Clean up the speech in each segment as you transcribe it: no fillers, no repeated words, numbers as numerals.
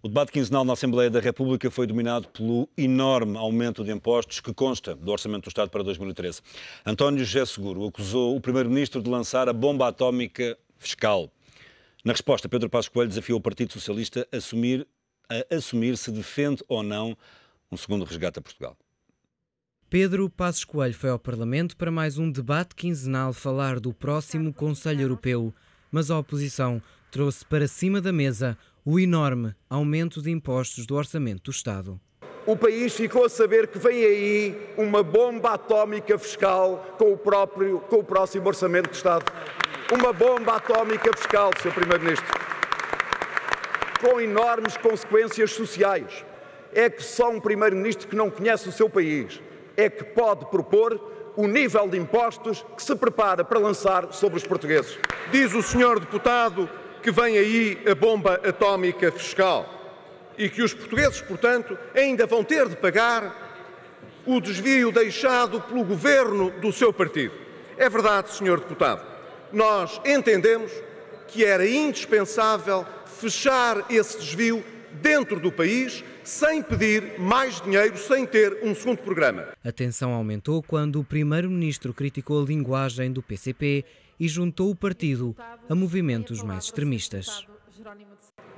O debate quinzenal na Assembleia da República foi dominado pelo enorme aumento de impostos que consta do Orçamento do Estado para 2013. António José Seguro acusou o Primeiro-Ministro de lançar a bomba atómica fiscal. Na resposta, Pedro Passos Coelho desafiou o Partido Socialista a assumir se defende ou não um segundo resgate a Portugal. Pedro Passos Coelho foi ao Parlamento para mais um debate quinzenal falar do próximo Conselho Europeu, mas a oposição trouxe para cima da mesa o enorme aumento de impostos do Orçamento do Estado. O país ficou a saber que vem aí uma bomba atómica fiscal com o próximo Orçamento do Estado. Uma bomba atómica fiscal, Sr. Primeiro-Ministro, com enormes consequências sociais. É que só um Primeiro-Ministro que não conhece o seu país é que pode propor o nível de impostos que se prepara para lançar sobre os portugueses. Diz o senhor deputado que vem aí a bomba atómica fiscal e que os portugueses, portanto, ainda vão ter de pagar o desvio deixado pelo governo do seu partido. É verdade, senhor deputado. Nós entendemos que era indispensável fechar esse desvio dentro do país, sem pedir mais dinheiro, sem ter um segundo programa. A tensão aumentou quando o Primeiro-Ministro criticou a linguagem do PCP e juntou o partido a movimentos mais extremistas.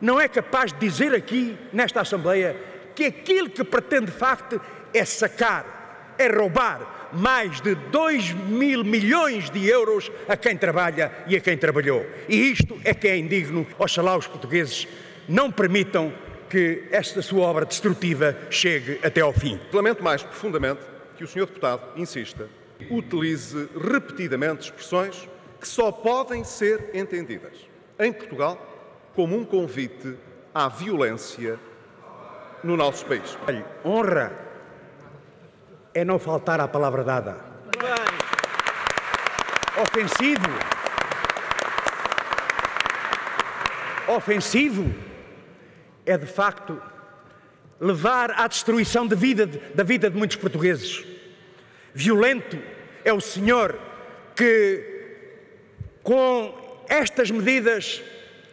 Não é capaz de dizer aqui, nesta Assembleia, que aquilo que pretende de facto é sacar, é roubar mais de 2.000 milhões de euros a quem trabalha e a quem trabalhou. E isto é que é indigno. Oxalá os portugueses não permitam que esta sua obra destrutiva chegue até ao fim. Lamento mais profundamente que o senhor deputado insista, utilize repetidamente expressões que só podem ser entendidas em Portugal como um convite à violência no nosso país. Olha, honra é não faltar à palavra dada. Ofensivo é, de facto, levar à destruição da vida de muitos portugueses. Violento é o senhor que, com estas medidas,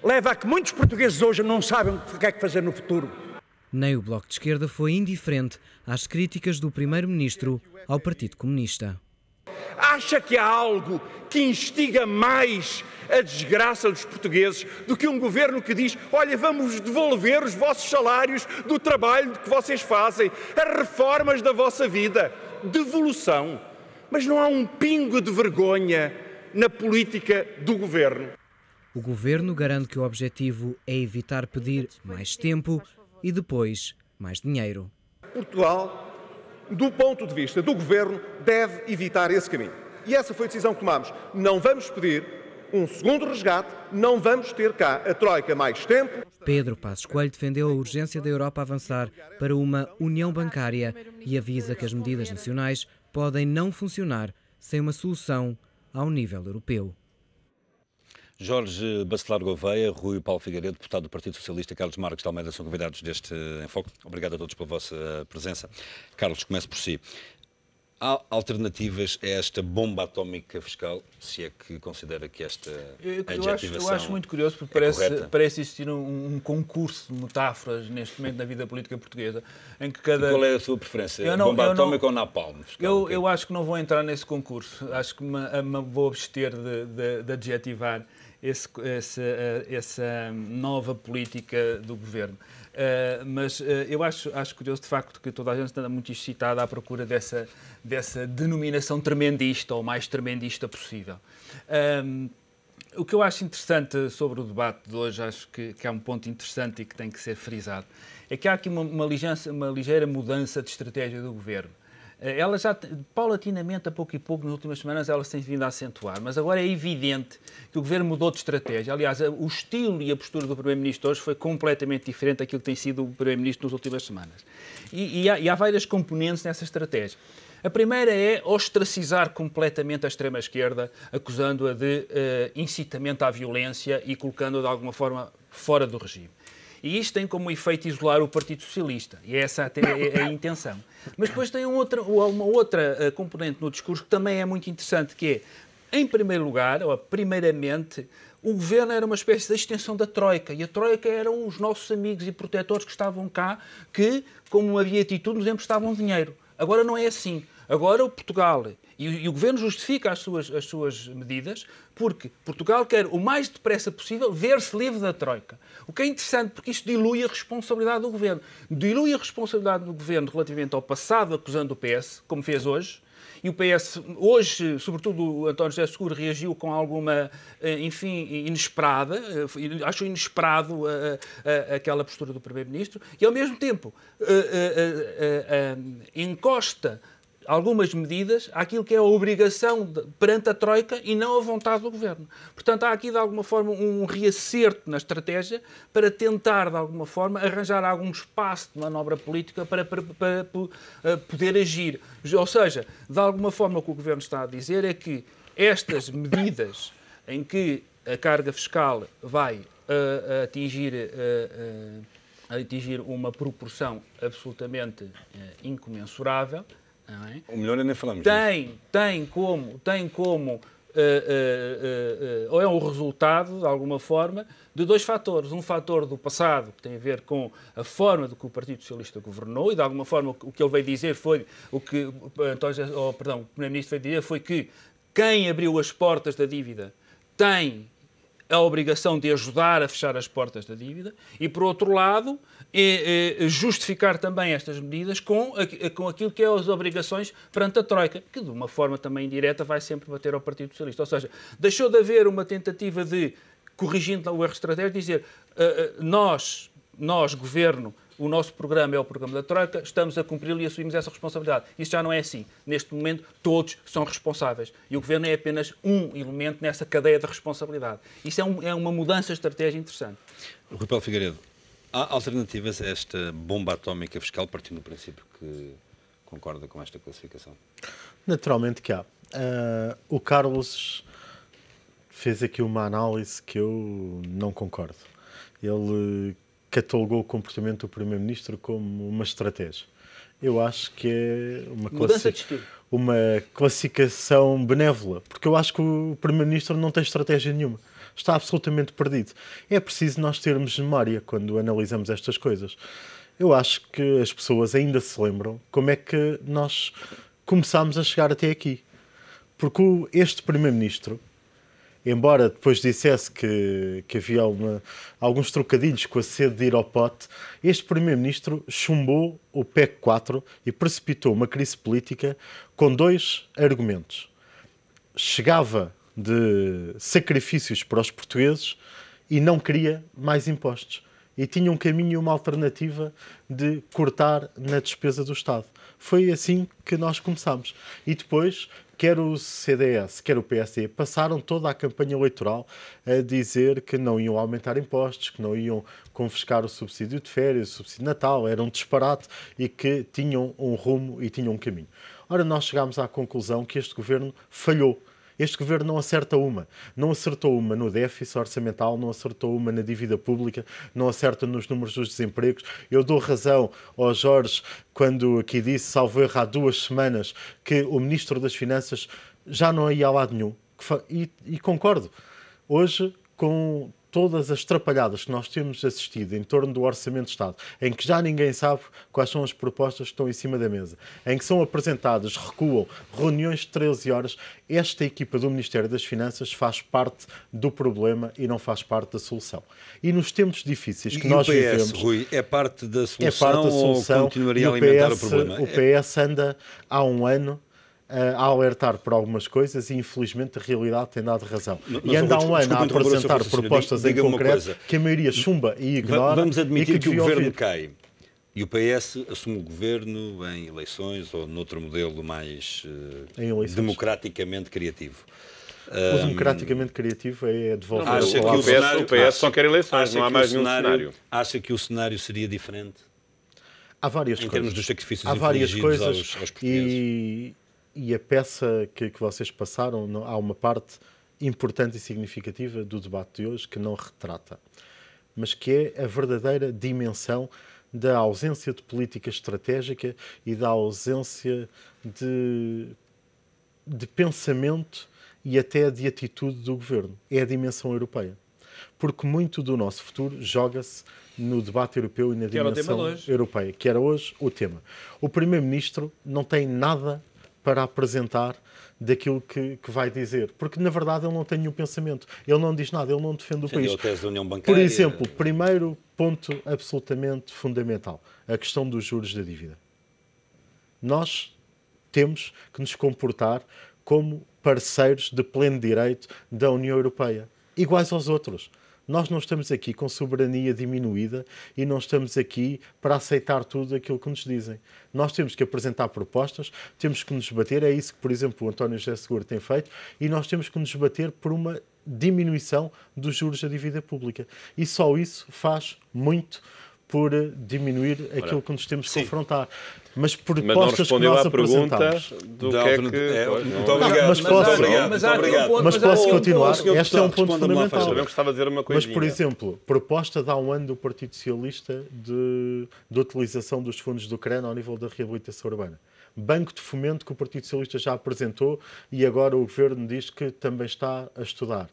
leva a que muitos portugueses hoje não sabem o que é que fazer no futuro. Nem o Bloco de Esquerda foi indiferente às críticas do Primeiro-Ministro ao Partido Comunista. Acha que há algo que instiga mais a desgraça dos portugueses do que um governo que diz: olha, vamos devolver os vossos salários do trabalho que vocês fazem, as reformas da vossa vida, devolução. Mas não há um pingo de vergonha na política do governo. O governo garante que o objetivo é evitar pedir mais tempo e depois mais dinheiro. Portugal, do ponto de vista do governo, deve evitar esse caminho. E essa foi a decisão que tomamos. Não vamos pedir um segundo resgate, não vamos ter cá a Troika mais tempo. Pedro Passos Coelho defendeu a urgência da Europa avançar para uma união bancária e avisa que as medidas nacionais podem não funcionar sem uma solução ao nível europeu. Jorge Bacelar Gouveia, Rui Paulo Figueiredo, deputado do Partido Socialista, Carlos Marques de Almeida são convidados deste Enfoque. Obrigado a todos pela vossa presença. Carlos, começo por si. Há alternativas a esta bomba atómica fiscal, se é que considera que esta adjetivação eu acho muito curioso, porque parece existir um concurso de metáforas neste momento na vida política portuguesa, em que cada... E qual é a sua preferência? Bomba atómica ou napalm fiscal? Eu acho que não vou entrar nesse concurso. Acho que me vou abster de adjetivar essa nova política do governo. Mas eu acho curioso, de facto, que toda a gente anda muito excitada à procura dessa denominação tremendista, ou mais tremendista possível. O que eu acho interessante sobre o debate de hoje, acho que há um ponto interessante e que tem que ser frisado, é que há aqui uma ligeira mudança de estratégia do governo. Ela já, paulatinamente, a pouco e pouco, nas últimas semanas, ela se tem vindo a acentuar. Mas agora é evidente que o governo mudou de estratégia. Aliás, o estilo e a postura do Primeiro-Ministro hoje foi completamente diferente daquilo que tem sido o Primeiro-Ministro nas últimas semanas. E há várias componentes nessa estratégia. A primeira é ostracizar completamente a extrema-esquerda, acusando-a de incitamento à violência e colocando-a, de alguma forma, fora do regime. E isto tem como efeito isolar o Partido Socialista. E essa é a intenção. Mas depois tem uma outra componente no discurso que também é muito interessante, que é, em primeiro lugar, ou primeiramente, o governo era uma espécie de extensão da Troika, e a Troika eram os nossos amigos e protetores que estavam cá, que, como uma beatitude, nos emprestavam dinheiro. Agora não é assim. Agora o Portugal e o governo justifica as suas medidas porque Portugal quer o mais depressa possível ver-se livre da Troika. O que é interessante porque isto dilui a responsabilidade do governo. Dilui a responsabilidade do governo relativamente ao passado, acusando o PS, como fez hoje. E o PS, hoje, sobretudo o António José Seguro, reagiu com alguma, enfim, inesperada, acho inesperado aquela postura do Primeiro-Ministro, e ao mesmo tempo encosta algumas medidas àquilo que é a obrigação perante a Troika e não a vontade do Governo. Portanto, há aqui, de alguma forma, um reacerto na estratégia para tentar, de alguma forma, arranjar algum espaço de manobra política para poder agir. Ou seja, de alguma forma, o que o Governo está a dizer é que estas medidas em que a carga fiscal vai atingir uma proporção absolutamente incomensurável, não é? O melhor é nem falamos tem como ou é um resultado, de alguma forma, de dois fatores. Um fator do passado, que tem a ver com a forma do que o Partido Socialista governou, e de alguma forma o que ele veio dizer foi, o Primeiro-Ministro veio dizer foi que quem abriu as portas da dívida tem a obrigação de ajudar a fechar as portas da dívida e, por outro lado, justificar também estas medidas com aquilo que é as obrigações perante a Troika, que de uma forma também indireta vai sempre bater ao Partido Socialista. Ou seja, deixou de haver uma tentativa de, corrigindo o erro estratégico, dizer nós, Governo, o nosso programa é o programa da Troika, estamos a cumpri-lo e assumimos essa responsabilidade. Isso já não é assim. Neste momento, todos são responsáveis. E o Governo é apenas um elemento nessa cadeia de responsabilidade. Isso é uma mudança de estratégia interessante. Rui Paulo Figueiredo, há alternativas a esta bomba atómica fiscal, partindo do princípio que concorda com esta classificação? Naturalmente que há. O Carlos fez aqui uma análise que eu não concordo. Ele catalogou o comportamento do Primeiro-Ministro como uma estratégia. Eu acho que é uma classificação benévola, porque eu acho que o Primeiro-Ministro não tem estratégia nenhuma. Está absolutamente perdido. É preciso nós termos memória quando analisamos estas coisas. Eu acho que as pessoas ainda se lembram como é que nós começámos a chegar até aqui. Porque este Primeiro-Ministro, embora depois dissesse que havia alguns trocadilhos com a sede de ir ao pote, este Primeiro-Ministro chumbou o PEC 4 e precipitou uma crise política com dois argumentos. Chegava de sacrifícios para os portugueses e não queria mais impostos. E tinha um caminho e uma alternativa de cortar na despesa do Estado. Foi assim que nós começámos. E depois, quer o CDS, quer o PSD, passaram toda a campanha eleitoral a dizer que não iam aumentar impostos, que não iam confiscar o subsídio de férias, o subsídio de Natal, era um disparate e que tinham um rumo e tinham um caminho. Ora, nós chegámos à conclusão que este governo falhou. Este governo não acerta uma. Não acertou uma no déficit orçamental, não acertou uma na dívida pública, não acerta nos números dos desempregos. Eu dou razão ao Jorge quando aqui disse, salvo erro, há 2 semanas, que o Ministro das Finanças já não ia a lado nenhum. E concordo. Hoje, com todas as trapalhadas que nós temos assistido em torno do Orçamento de Estado, em que já ninguém sabe quais são as propostas que estão em cima da mesa, em que são apresentadas, recuam, reuniões de 13 horas, esta equipa do Ministério das Finanças faz parte do problema e não faz parte da solução. E nos tempos difíceis que nós vivemos... Rui, é parte da solução, ou continuaria a alimentar o problema? O PS anda há um ano a alertar por algumas coisas e, infelizmente, a realidade tem dado razão. E anda há um ano a apresentar propostas em concreto que a maioria chumba e ignora. Vamos admitir que o governo cai e o PS assume o governo em eleições ou noutro modelo mais democraticamente criativo. O democraticamente criativo é devolver o PS só quer eleições, não há mais nenhum cenário. Acha que o cenário seria diferente? Há várias coisas. Em termos dos sacrifícios há várias coisas aos portugueses. E a peça que vocês passaram, há uma parte importante e significativa do debate de hoje que não retrata, mas que é a verdadeira dimensão da ausência de política estratégica e da ausência de pensamento e até de atitude do governo. É a dimensão europeia. Porque muito do nosso futuro joga-se no debate europeu e na dimensão europeia, que era hoje o tema. O Primeiro-Ministro não tem nada para apresentar daquilo que vai dizer, porque na verdade ele não tem nenhum pensamento, ele não diz nada, ele não defende o país. Tese da União Bancária. Por exemplo, primeiro ponto absolutamente fundamental, a questão dos juros da dívida. Nós temos que nos comportar como parceiros de pleno direito da União Europeia, iguais aos outros. Nós não estamos aqui com soberania diminuída e não estamos aqui para aceitar tudo aquilo que nos dizem. Nós temos que apresentar propostas, temos que nos bater, é isso que, por exemplo, o António José Seguro tem feito, e nós temos que nos bater por uma diminuição dos juros da dívida pública. E só isso faz muito por diminuir aquilo que nos temos que confrontar. Mas propostas que nós apresentamos... do que é que... Muito obrigado. Mas posso continuar? Este é um ponto fundamental. Eu gostava de dizer uma coisinha. Mas, por exemplo, proposta de há um ano do Partido Socialista de utilização dos fundos do CREN ao nível da reabilitação urbana. Banco de fomento que o Partido Socialista já apresentou e agora o Governo diz que também está a estudar.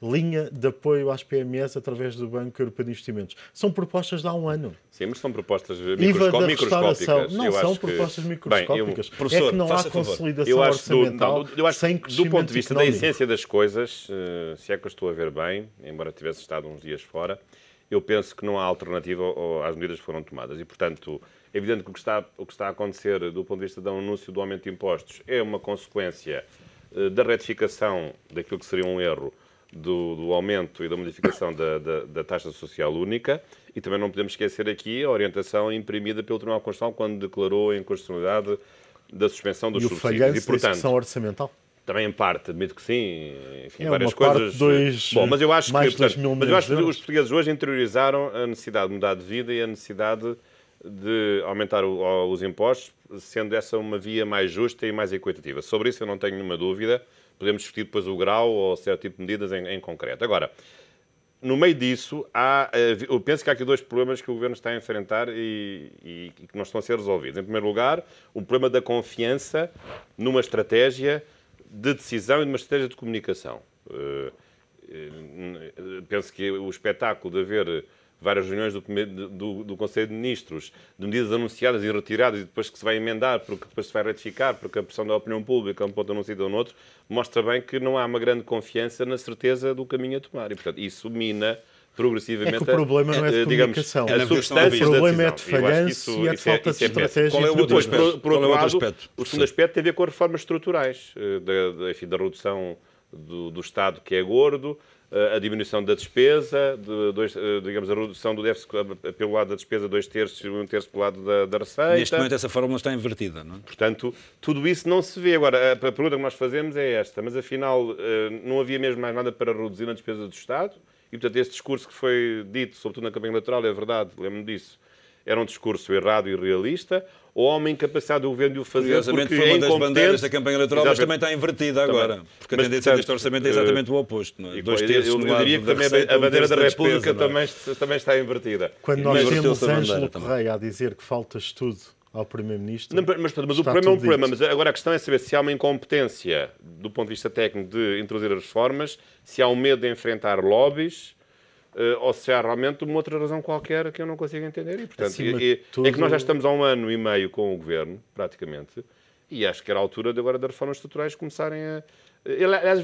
Linha de apoio às PMEs através do Banco Europeu de Investimentos. São propostas de há um ano. Sim, mas são propostas microscópicas. Não são propostas microscópicas. É que não há consolidação orçamental sem crescimento do ponto de vista económico. da essência das coisas, se é que eu estou a ver bem, embora tivesse estado uns dias fora, eu penso que não há alternativa às medidas que foram tomadas. E, portanto, é evidente que o que está a acontecer do ponto de vista do anúncio do aumento de impostos é uma consequência da retificação daquilo que seria um erro do aumento e da modificação da taxa social única, e também não podemos esquecer aqui a orientação imprimida pelo Tribunal Constitucional quando declarou a inconstitucionalidade da suspensão dos subsídios. E o falhanço da execução orçamental? Também em parte, admito que sim, enfim, é várias coisas. Bom, mas eu acho que os portugueses hoje interiorizaram a necessidade de mudar de vida e a necessidade de aumentar os impostos, sendo essa uma via mais justa e mais equitativa. Sobre isso eu não tenho nenhuma dúvida. Podemos discutir depois o grau ou certo tipo de medidas em concreto. Agora, no meio disso, eu penso que há aqui dois problemas que o Governo está a enfrentar e que não estão a ser resolvidos. Em primeiro lugar, o problema da confiança numa estratégia de decisão e numa estratégia de comunicação. Penso que o espetáculo de haver várias reuniões do Conselho de Ministros, de medidas anunciadas e retiradas e depois que se vai emendar, porque depois se vai ratificar, porque a pressão da opinião pública, um ponto num sítio ou no outro, mostra bem que não há uma grande confiança na certeza do caminho a tomar. E, portanto, isso mina progressivamente... É que o problema não é de comunicação. A substância o problema é de falhança e é de falta de estratégia. Qual é o outro aspecto? Por outro lado, o segundo aspecto tem a ver com as reformas estruturais, da redução do Estado, que é gordo, a diminuição da despesa, digamos, a redução do déficit pelo lado da despesa, 2/3 e 1/3 pelo lado da receita. Neste momento essa fórmula está invertida, não é? Portanto, tudo isso não se vê. Agora, a pergunta que nós fazemos é esta, mas afinal não havia mesmo mais nada para reduzir na despesa do Estado? E, portanto, esse discurso que foi dito, sobretudo na campanha eleitoral, é verdade, lembro-me disso, era um discurso errado e irrealista, ou há uma incapacidade do Governo de o fazer porque foi uma das bandeiras da incompetente. campanha eleitoral, mas também está invertida agora. Porque a tendência deste orçamento é exatamente o oposto. Não é? 2/3 eu diria que também a bandeira da República também está invertida. Quando nós temos Ângelo Correia a dizer que falta estudo ao Primeiro-Ministro... Mas o problema é um problema. Mas agora a questão é saber se há uma incompetência do ponto de vista técnico de introduzir as reformas, se há um medo de enfrentar lobbies... ou se há realmente uma outra razão qualquer que eu não consigo entender. E, portanto, é que nós já estamos há 1 ano e meio com o Governo, praticamente, e acho que era a altura de agora das reformas estruturais começarem a... Aliás,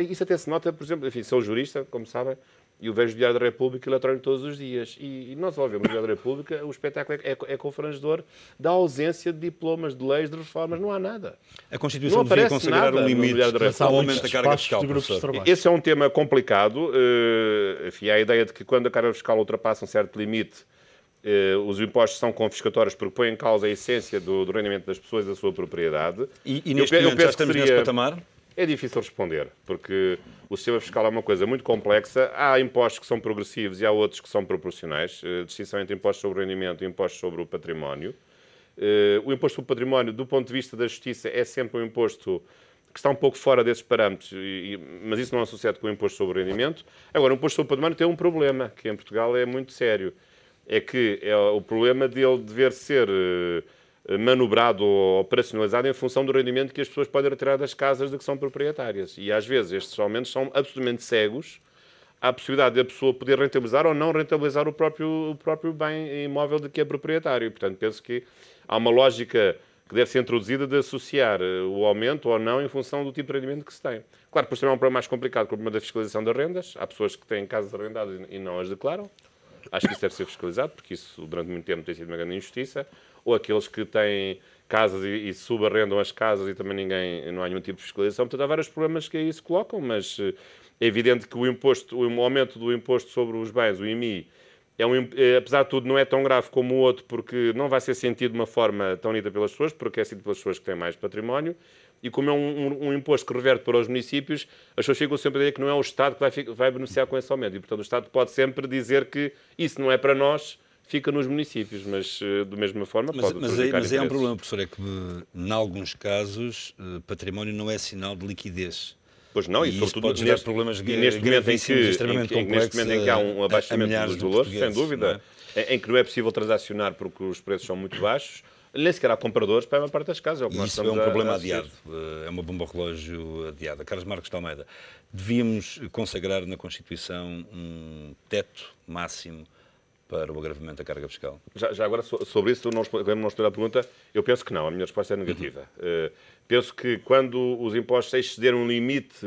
isso até se nota, por exemplo, enfim, sou jurista, como sabem, e eu vejo o Diário da República eletrónico todos os dias. E nós, ao vermos o Diário da República, o espetáculo é confrangedor da ausência de diplomas, de leis, de reformas. Não há nada. A Constituição devia consagrar um limite ao aumento da carga fiscal. Esse é um tema complicado. Enfim, há a ideia de que quando a carga fiscal ultrapassa um certo limite, os impostos são confiscatórios porque põem em causa a essência do rendimento das pessoas e da sua propriedade. E neste momento já estamos nesse patamar? É difícil responder, porque o sistema fiscal é uma coisa muito complexa. Há impostos que são progressivos e há outros que são proporcionais. Distinção entre impostos sobre o rendimento e impostos sobre o património. O imposto sobre o património, do ponto de vista da justiça, é sempre um imposto que está um pouco fora desses parâmetros, mas isso não é associado com o imposto sobre o rendimento. Agora, o imposto sobre o património tem um problema, que em Portugal é muito sério. É que é o problema de ele dever ser manobrado ou operacionalizado em função do rendimento que as pessoas podem retirar das casas de que são proprietárias. E às vezes estes aumentos são absolutamente cegos à possibilidade de a pessoa poder rentabilizar ou não rentabilizar o próprio bem imóvel de que é proprietário. Portanto, penso que há uma lógica que deve ser introduzida de associar o aumento ou não em função do tipo de rendimento que se tem. Claro, depois também é um problema mais complicado, com o problema da fiscalização das rendas. Há pessoas que têm casas arrendadas e não as declaram. Acho que isso deve ser fiscalizado, porque isso durante muito tempo tem sido uma grande injustiça. Ou aqueles que têm casas e subarrendam as casas e também não há nenhum tipo de fiscalização. Portanto, há vários problemas que aí se colocam, mas é evidente que o aumento do imposto sobre os bens, o IMI, apesar de tudo, não é tão grave como o outro, porque não vai ser sentido de uma forma tão nítida pelas pessoas, porque é sentido pelas pessoas que têm mais património, e como é um imposto que reverte para os municípios, as pessoas ficam sempre a dizer que não é o Estado que vai beneficiar com esse aumento. E, portanto, o Estado pode sempre dizer que isso não é para nós, fica nos municípios, mas da mesma forma pode prejudicar mas é um problema, professor, é que, em alguns casos, património não é sinal de liquidez. Pois não, e sobretudo pode gerar problemas gravíssimos, extremamente complexos. Neste momento em que há um abaixamento dos valores, sem dúvida, em que não é possível transacionar porque os preços são muito baixos, nem sequer há compradores para a maior parte das casas. É o que nós isso é um problema adiado, é uma bomba relógio adiada. Carlos Marcos de Almeida, devíamos consagrar na Constituição um teto máximo para o agravamento da carga fiscal? Já agora, sobre isso, não responder à pergunta, eu penso que não. A minha resposta é negativa. Penso que quando os impostos excederem um limite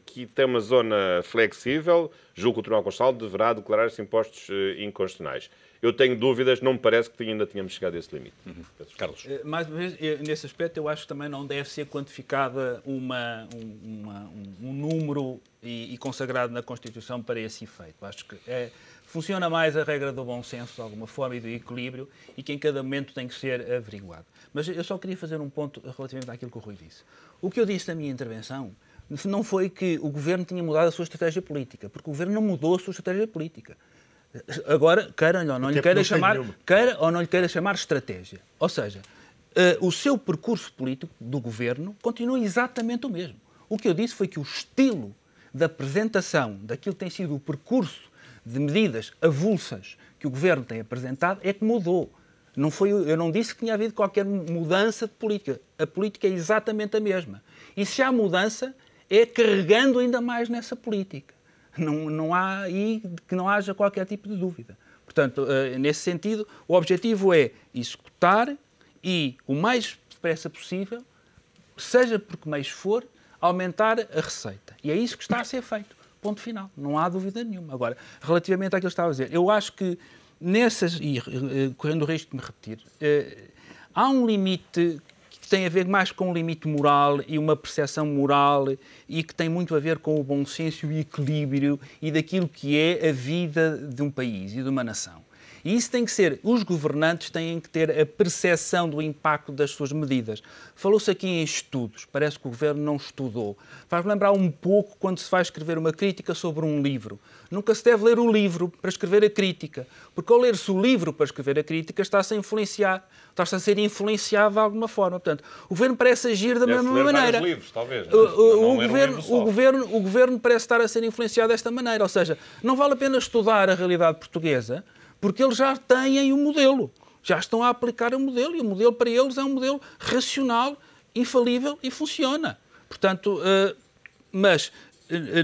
que tem uma zona flexível, julgo que o Tribunal Constitucional deverá declarar esses impostos inconstitucionais. Eu tenho dúvidas, não me parece que ainda tínhamos chegado a esse limite. Carlos. Mais uma vez, nesse aspecto, eu acho que também não deve ser quantificada um número e consagrado na Constituição para esse efeito. Acho que funciona mais a regra do bom senso, de alguma forma, e do equilíbrio, e que em cada momento tem que ser averiguado. Mas eu só queria fazer um ponto relativamente àquilo que o Rui disse. O que eu disse na minha intervenção não foi que o Governo tinha mudado a sua estratégia política, porque o Governo não mudou a sua estratégia política. Agora, queira ou não lhe queira chamar estratégia. Ou seja, o seu percurso político do Governo continua exatamente o mesmo. O que eu disse foi que o estilo da apresentação daquilo que tem sido o percurso de medidas avulsas que o Governo tem apresentado é que mudou. Eu não disse que tinha havido qualquer mudança de política. A política é exatamente a mesma. E se há mudança, é carregando ainda mais nessa política. Não há aí que não haja qualquer tipo de dúvida. Portanto, nesse sentido, o objetivo é executar e, o mais depressa possível, seja por que meios for, aumentar a receita. E é isso que está a ser feito. Ponto final. Não há dúvida nenhuma. Agora, relativamente àquilo que estava a dizer, eu acho que nessas, e correndo o risco de me repetir, há um limite que tem a ver mais com um limite moral e uma percepção moral e que tem muito a ver com o bom senso e o equilíbrio e daquilo que é a vida de um país e de uma nação. E isso tem que ser, os governantes têm que ter a percepção do impacto das suas medidas. Falou-se aqui em estudos, parece que o Governo não estudou. Faz-me lembrar um pouco quando se vai escrever uma crítica sobre um livro. Nunca se deve ler o livro para escrever a crítica, porque ao ler-se o livro para escrever a crítica está-se a influenciar, está-se a ser influenciado de alguma forma. Portanto, o Governo parece agir da mesma maneira. Livros, talvez, o Governo parece estar a ser influenciado desta maneira, ou seja, não vale a pena estudar a realidade portuguesa, porque eles já têm o modelo, já estão a aplicar o modelo, e o modelo para eles é um modelo racional, infalível e funciona. Portanto, mas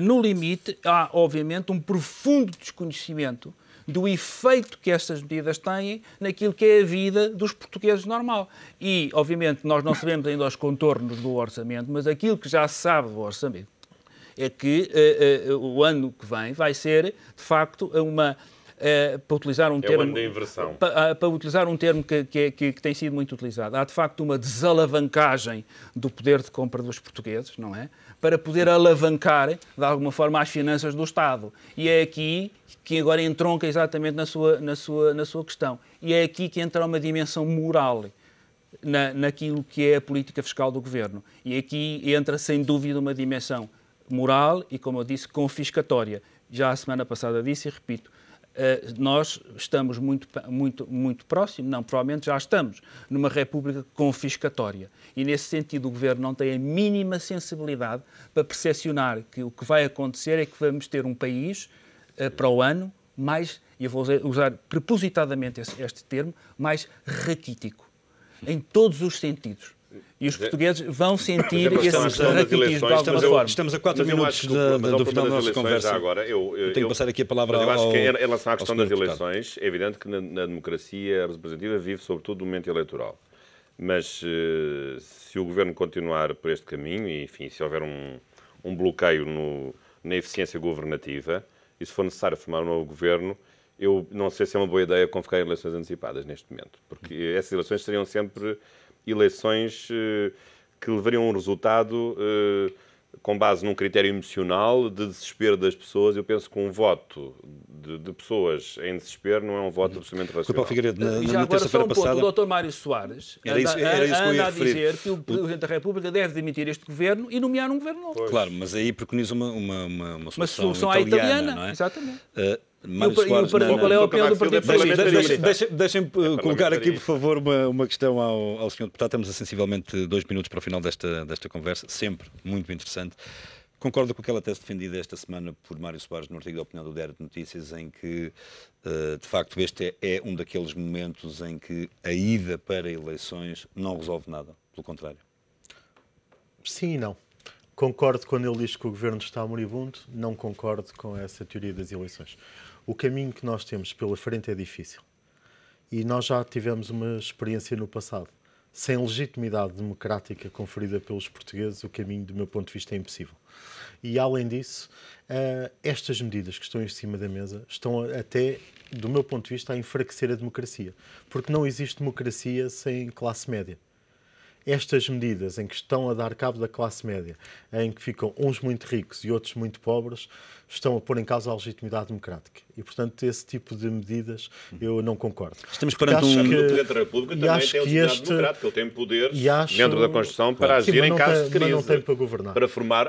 no limite há, obviamente, um profundo desconhecimento do efeito que estas medidas têm naquilo que é a vida dos portugueses normal. E, obviamente, nós não sabemos ainda os contornos do orçamento, mas aquilo que já se sabe do orçamento é que o ano que vem vai ser, de facto, para utilizar um termo, o ano da inversão. Para utilizar um termo que tem sido muito utilizado, há de facto uma desalavancagem do poder de compra dos portugueses, não é? Para poder alavancar, de alguma forma, as finanças do Estado. E é aqui que agora entronca exatamente na sua questão. E é aqui que entra uma dimensão moral naquilo que é a política fiscal do Governo. E aqui entra, sem dúvida, uma dimensão moral e, como eu disse, confiscatória. Já a semana passada disse e repito, nós estamos muito próximos, não, provavelmente já estamos numa república confiscatória. E, nesse sentido, o Governo não tem a mínima sensibilidade para percepcionar que o que vai acontecer é que vamos ter um país, para o ano, mais, e eu vou usar propositadamente este termo, mais raquítico. em todos os sentidos. E os portugueses vão sentir Por exemplo, esse raquitismo de alguma forma. Estamos a 4 minutos do final da nossa conversa. Agora, eu tenho que passar aqui a palavra eu acho ao, que em relação à questão das deputado. eleições, é evidente que na democracia representativa vive sobretudo o momento eleitoral. Mas se o Governo continuar por este caminho, e enfim, se houver um bloqueio na eficiência governativa, e se for necessário formar um novo Governo, eu não sei se é uma boa ideia convocar eleições antecipadas neste momento. Porque essas eleições seriam sempre eleições que levariam um resultado com base num critério emocional de desespero das pessoas. Eu penso que um voto de pessoas em desespero não é um voto absolutamente racional. Paulo Figueiredo, E já na agora só terça-feira um ponto, passada... o Dr. Mário Soares Era isso que eu ia anda a referir. dizer que o Presidente da República deve demitir este Governo e nomear um Governo novo. Claro, mas aí preconiza uma Uma solução à italiana, não é? Exatamente. Mário Soares, qual é o papel do Partido Socialista? Deixem-me colocar aqui, por favor, uma questão ao Sr. Deputado. Temos a sensivelmente 2 minutos para o final desta conversa, sempre muito interessante. Concorda com aquela tese defendida esta semana por Mário Soares no artigo da opinião do Diário de Notícias, em que, de facto, este é um daqueles momentos em que a ida para eleições não resolve nada, pelo contrário? Sim e não. Concordo quando ele diz que o Governo está moribundo, não concordo com essa teoria das eleições. O caminho que nós temos pela frente é difícil. E nós já tivemos uma experiência no passado. Sem legitimidade democrática conferida pelos portugueses, o caminho, do meu ponto de vista, é impossível. E, além disso, estas medidas que estão em cima da mesa estão até, do meu ponto de vista, a enfraquecer a democracia. Porque não existe democracia sem classe média. Estas medidas em que estão a dar cabo da classe média, em que ficam uns muito ricos e outros muito pobres, estão a pôr em causa a legitimidade democrática. E, portanto, esse tipo de medidas eu não concordo. Estamos perante O Presidente da República também tem legitimidade democrática. Ele tem poderes dentro da Constituição para agir em casos de crise. Mas não tem para governar. Para formar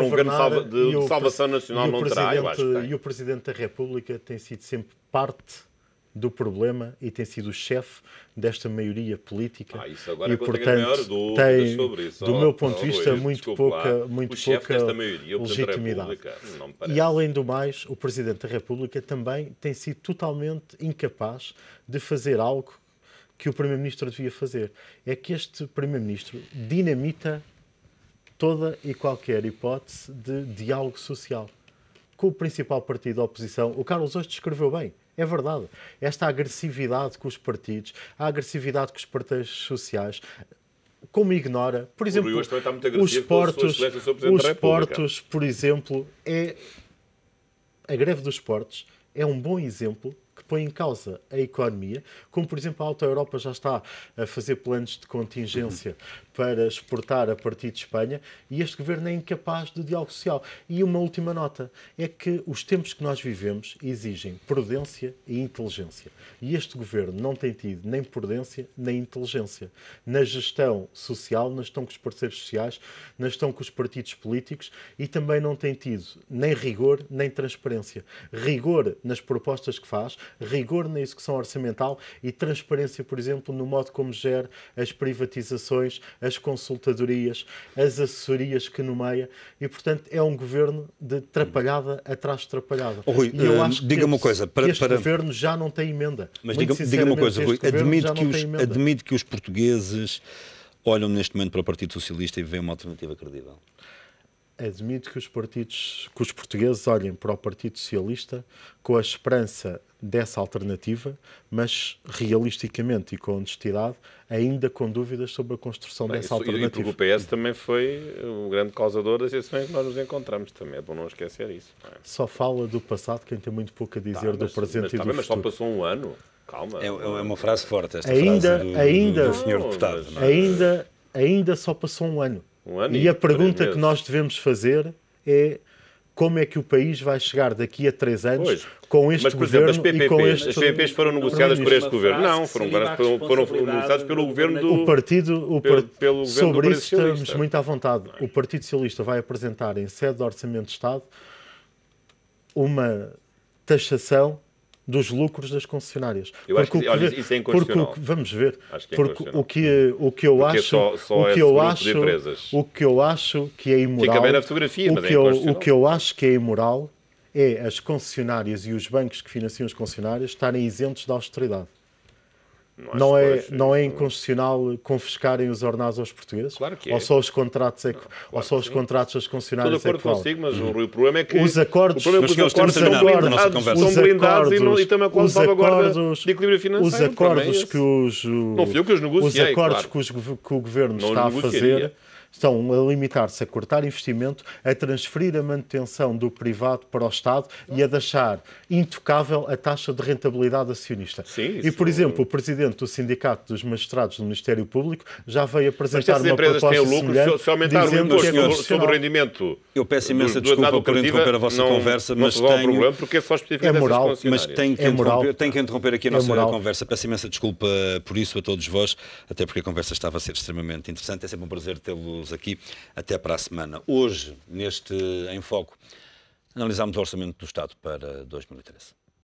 um governo de salvação nacional não terá, eu acho que tem. E o Presidente da República tem sido sempre parte do problema e tem sido o chefe desta maioria política. Isso agora e, portanto, portanto, tem, sobre isso. Do meu ponto de vista, muito pouca legitimidade. E, além do mais, o Presidente da República também tem sido totalmente incapaz de fazer algo que o Primeiro-Ministro devia fazer. É que este Primeiro-Ministro dinamita toda e qualquer hipótese de diálogo social com o principal partido da oposição. O Carlos hoje descreveu bem. É verdade. Esta agressividade com os partidos, a agressividade com os partidos sociais, como ignora, por exemplo, os portos, por exemplo, a greve dos portos é um bom exemplo que põe em causa a economia, como, por exemplo, a Alta Europa já está a fazer planos de contingência para exportar a partir de Espanha, e este governo é incapaz de diálogo social. E uma última nota, é que os tempos que nós vivemos exigem prudência e inteligência. E este governo não tem tido nem prudência nem inteligência na gestão social, na gestão com os parceiros sociais, na gestão com os partidos políticos, e também não tem tido nem rigor nem transparência. Rigor nas propostas que faz, rigor na execução orçamental e transparência, por exemplo, no modo como gera as privatizações, as consultadorias, as assessorias que nomeia, e, portanto, é um governo de trapalhada atrás de trapalhada. Rui, e eu acho diga uma coisa, este governo já não tem emenda. Mas diga uma coisa, Rui, admite que os portugueses olham neste momento para o Partido Socialista e veem uma alternativa credível? Admito que os portugueses olhem para o Partido Socialista com a esperança dessa alternativa, mas realisticamente e com honestidade, ainda com dúvidas sobre a construção dessa alternativa. E porque o PS também foi o grande causador das situações que nós nos encontramos. Também é bom não esquecer isso. Não é? Só fala do passado quem tem muito pouco a dizer do presente e do futuro. Mas só passou um ano. Calma. É uma frase forte esta frase do senhor deputado. Ainda só passou um ano. E a pergunta que nós devemos fazer é: como é que o país vai chegar daqui a 3 anos com este governo e com este... As PPPs foram negociadas por este governo? Não, foram negociadas pelo governo do... Sobre isso estamos muito à vontade. O Partido Socialista vai apresentar em sede do Orçamento de Estado uma taxação dos lucros das concessionárias. Eu acho que isso é inconstitucional. Vamos ver. Porque o que eu acho que é imoral... Fica bem na fotografia, mas é inconstitucional. O que eu acho que é imoral é as concessionárias e os bancos que financiam as concessionárias estarem isentos da austeridade. Não é inconstitucional confiscarem os ordenados aos portugueses? Claro que é. Ou só os contratos os contratos aos funcionários? Estou de acordo consigo, mas o problema é que os acordos estão blindados e também com a salvaguarda de equilíbrio financeiro. Os acordos que não fui eu que os negociei, os acordos que o Governo está a fazer estão a limitar-se a cortar investimento, a transferir a manutenção do privado para o Estado e a deixar intocável a taxa de rentabilidade acionista. Sim, e, por exemplo, o Presidente do Sindicato dos Magistrados do Ministério Público já veio apresentar uma proposta semelhante, se aumentar o imposto sobre o rendimento. Eu peço imensa desculpa por interromper a vossa conversa, mas tenho... porque é só especificamente mas tenho que interromper aqui a nossa conversa. Peço imensa desculpa por isso a todos vós, até porque a conversa estava a ser extremamente interessante. É sempre um prazer tê-los aqui. Até para a semana. Hoje, neste Em Foco, analisámos o Orçamento do Estado para 2013.